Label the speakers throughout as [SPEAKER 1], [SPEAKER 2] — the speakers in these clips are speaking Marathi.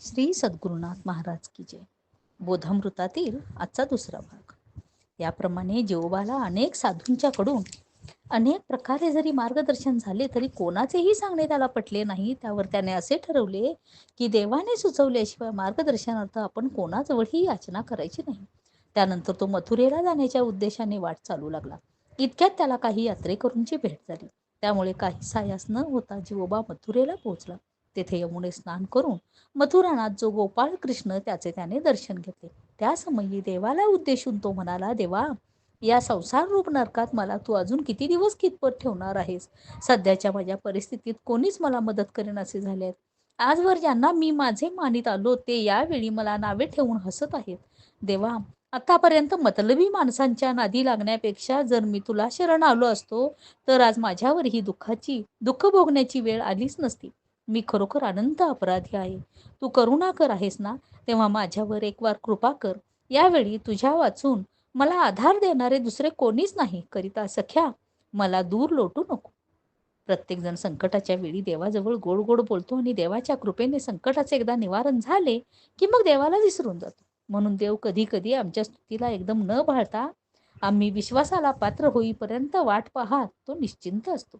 [SPEAKER 1] श्री सद्गुरुनाथ महाराज की जय. बोधामृतातील आजचा दुसरा भाग. याप्रमाणे जेव्हाला अनेक साधूंच्या कडून अनेक प्रकारे जरी मार्गदर्शन झाले तरी कोणाचेही सांगणे त्याला पटले नाही. त्यावर त्याने असे ठरवले की देवाने सुचवल्याशिवाय मार्गदर्शनार्थ आपण कोणाजवळही याचना करायची नाही. त्यानंतर तो मथुरेला जाण्याच्या उद्देशाने वाट चालू लागला. इतक्यात त्याला काही यात्रेकरूंची भेट झाली. त्यामुळे काही सायास न होता जिवोबा मथुरेला पोहोचला. तेथे यमुने स्नान करून मथुरानाथ जो गोपाळ कृष्ण त्याने दर्शन घेतले. त्या समयी देवाला उद्देशून तो म्हणाला, देवा, या संसार रूप नरकात मला तू अजून किती दिवस कितपत ठेवणार आहेस? सध्याच्या माझ्या परिस्थितीत कोणीच मला मदत करेन असे झाले आहेत. आजवर ज्यांना मी माझे मानित आलो ते यावेळी मला नावे ठेवून हसत आहेत. देवा, आतापर्यंत मतलबी माणसांच्या नादी लागण्यापेक्षा जर मी तुला शरण आलो असतो तर आज माझ्यावर ही दुःख भोगण्याची वेळ आलीच नसती. मी खरोखर अनंत अपराधी आहे. तू करुणाकर आहेस ना, तेव्हा माझ्यावर एक वार कृपा कर. यावेळी तुझ्या वाचून मला आधार देणारे दुसरे कोणीच नाही करिता सख्या मला दूर लोटू नको. प्रत्येक जण संकटाच्या वेळी देवाजवळ गोड गोड बोलतो आणि देवाच्या कृपेने संकटाचे एकदा निवारण झाले की मग देवाला विसरून जातो. म्हणून देव कधी कधी आमच्या स्तुतीला एकदम न भाळता आम्ही विश्वासाला पात्र होईपर्यंत वाट पाहत तो निश्चिंत असतो.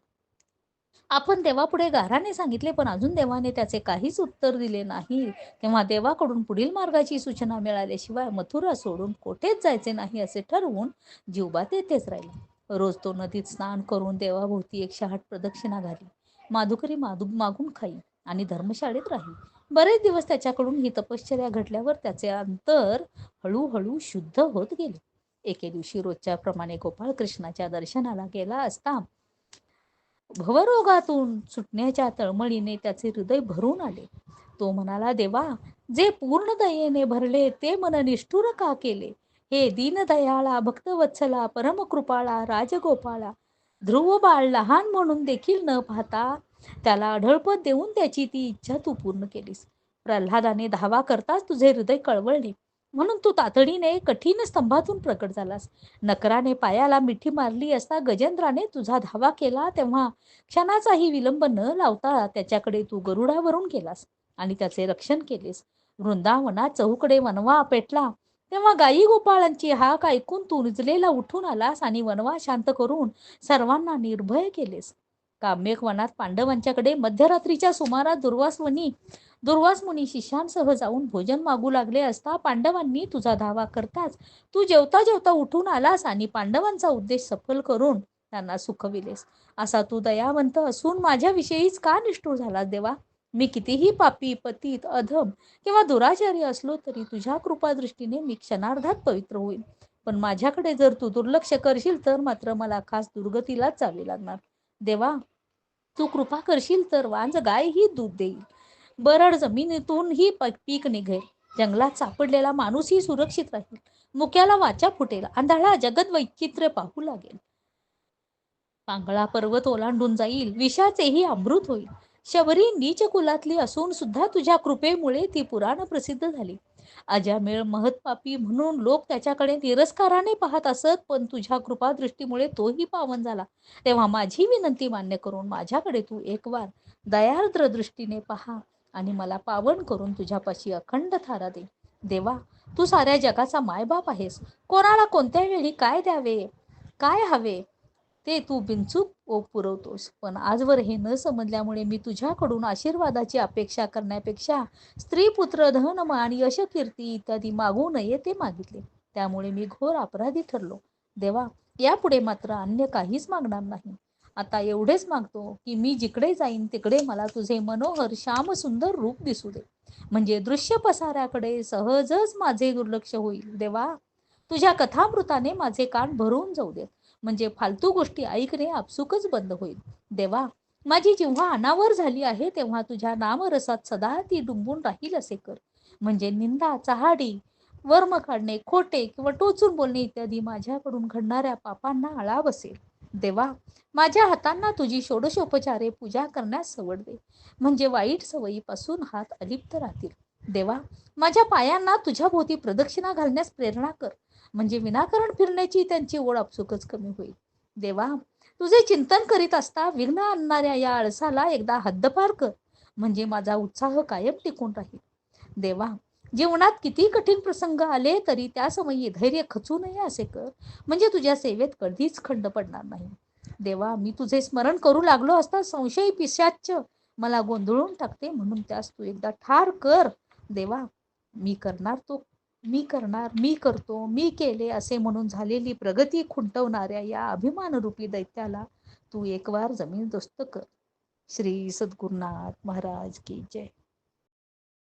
[SPEAKER 1] आपण देवापुढे गाऱ्हाणे सांगितले पण अजून देवाने त्याचे काहीच उत्तर दिले नाही. तेव्हा देवाकडून पुढील मार्गाची सूचना मिळाल्याशिवाय मथुरा सोडून कोठेच जायचे नाही असे ठरवून जिवबा तेथेच राहिला. रोज तो नदीत स्नान करून देवाभोवती 108 प्रदक्षिणा घाली, माधुकरी मागून खाई आणि धर्मशाळेत राही. बरेच दिवस त्याच्याकडून ही तपश्चर्या घडल्यावर त्याचे अंतर हळूहळू शुद्ध होत गेले. एके दिवशी रोजच्या प्रमाणे गोपाळ कृष्णाच्या दर्शनाला गेला असता भवरोगातून सुटण्याच्या तळमळीने त्याचे हृदय भरून आले. तो म्हणाला, देवा, जे पूर्ण दयेने भरले ते मन निष्ठुर का केले? हे दीनदयाळा, भक्तवत्सला, परमकृपाळा, राजगोपाळा, ध्रुव बाळ लहान म्हणून देखील न पाहता त्याला अढळपद देऊन त्याची ती इच्छा तू पूर्ण केलीस. प्रल्हादाने धावा करताच तुझे हृदय कळवळले म्हणून तू तातडीने कठीण स्तंभातून प्रकट झालास. नकराने पायाला मिठी मारली असता गजेंद्राने तुझा धावा केला तेव्हा क्षणाचाही विलंब न लावता त्याच्याकडे तू गरुडावरून गेलास आणि त्याचे रक्षण केलेस. वृंदावनात चहूकडे वनवा पेटला तेव्हा गायी गोपाळांची हाक ऐकून तू निजलेला उठून आलास आणि वनवा शांत करून सर्वांना निर्भय केलेस. काम्यक वनात पांडवांच्याकडे मध्यरात्रीच्या सुमारात दुर्वास मुनी शिष्यांसह जाऊन भोजन मागू लागले असता पांडवांनी तुझा धावा करताच तू जेवता जेवता उठून आलास आणि पांडवांचा उद्देश सफल करून त्यांना सुखविलेस. असा तू दयावंत असून माझ्याविषयीच का निष्ठुर झालास देवा? मी कितीही पापी, पतित, अधम किंवा दुराचारी असलो तरी तुझ्या कृपादृष्टीने मी क्षणार्धात पवित्र होईल. पण माझ्याकडे जर तू दुर्लक्ष करशील तर मात्र मला खास दुर्गतीलाच जावे लागणार. देवा, तू कृपा करशील तर वांज गाय ही दूध देईल, बरड जमिनीतून ही पीक निघेल, जंगलात सापडलेला माणूसही सुरक्षित राहील, मुक्याला वाचा फुटेल, आंधळा जगत वैचित्र्य पाहू लागेल, पांगळा पर्वत ओलांडून जाईल, विषाचेही अमृत होईल. शबरी नीच कुलातली असून सुद्धा तुझ्या कृपेमुळे ती पुराण प्रसिद्ध झाली. अजामेळ महत्पापी म्हणून लोक त्याच्याकडे तिरस्काराने पाहत असत, पण तुझ्या कृपादृष्टीमुळे तोही पावन झाला. तेव्हा माझी विनंती मान्य करून माझ्याकडे तू एक वार दयार्द्र दृष्टीने पहा आणि मला पावन करून तुझ्यापाशी अखंड थारा दे. देवा, तू साऱ्या जगाचा मायबाप आहेस. कोणाला कोणत्या वेळी काय द्यावे, काय हवे ते तू बिनचूक पुरवतोस. पण आजवर हे न समजल्यामुळे मी तुझ्याकडून आशीर्वादाची अपेक्षा करण्यापेक्षा स्त्री, पुत्र, धन, मान, यश, कीर्ती इत्यादी मागू नये ते मागितले. त्यामुळे मी घोर अपराधी ठरलो. देवा, यापुढे मात्र अन्य काहीच मागणार नाही. आता एवढेच मागतो की मी जिकडे जाईन तिकडे मला तुझे मनोहर श्याम सुंदर रूप दिसू दे. म्हणजे दृश्य पसाऱ्याकडे सहजच माझे दुर्लक्ष होईल. देवा, तुझ्या कथामृताने माझे कान भरून जाऊ देत. म्हणजे फालतू गोष्टी ऐकणे आपसुकच बंद होईल. देवा, माझी जेव्हा अनावर झाली आहे तेव्हा तुझ्या नामरसात सदा ती डुंबून राहील असे कर. म्हणजे निंदा, चहाडी, वर्म काढणे, खोटे किंवा टोचून बोलणे इत्यादी माझ्याकडून घडणाऱ्या पापांना आळा बसेल. देवा, माझ्या हातांना तुझी षोडशोपचारे पूजा करण्यास सवड दे. म्हणजे वाईट सवयीपासून हात अलिप्त राहतील. देवा, माझ्या पायांना तुझ्या भोवती प्रदक्षिणा घालण्यास प्रेरणा कर. म्हणजे विनाकारण फिरण्याची त्यांची ओढ आपसुकच कमी होईल. देवा, तुझे चिंतन करीत असता विघ्न आणणाऱ्या या आळसाला एकदा हद्दपार कर. म्हणजे माझा उत्साह कायम टिकून राहील. देवा, जीवनात किती कठीण प्रसंग आले तरी त्या समयी धैर्य खचू नये असे कर, म्हणजे तुझ्या सेवेत कधीच खंड पडणार नाही. देवा, मी तुझे स्मरण करू लागलो असता संशयी पिशाच्च मला गोंधळून टाकते, म्हणून त्यास तू एकदा ठार कर. देवा, मी करणार तो मी करणार, मी करतो, मी केले असे म्हणून झालेली प्रगती खुंटवणाऱ्या या अभिमानरूपी दैत्याला तू एक वार जमीनदोस्त कर. श्री सद्गुरुनाथ महाराज की जय.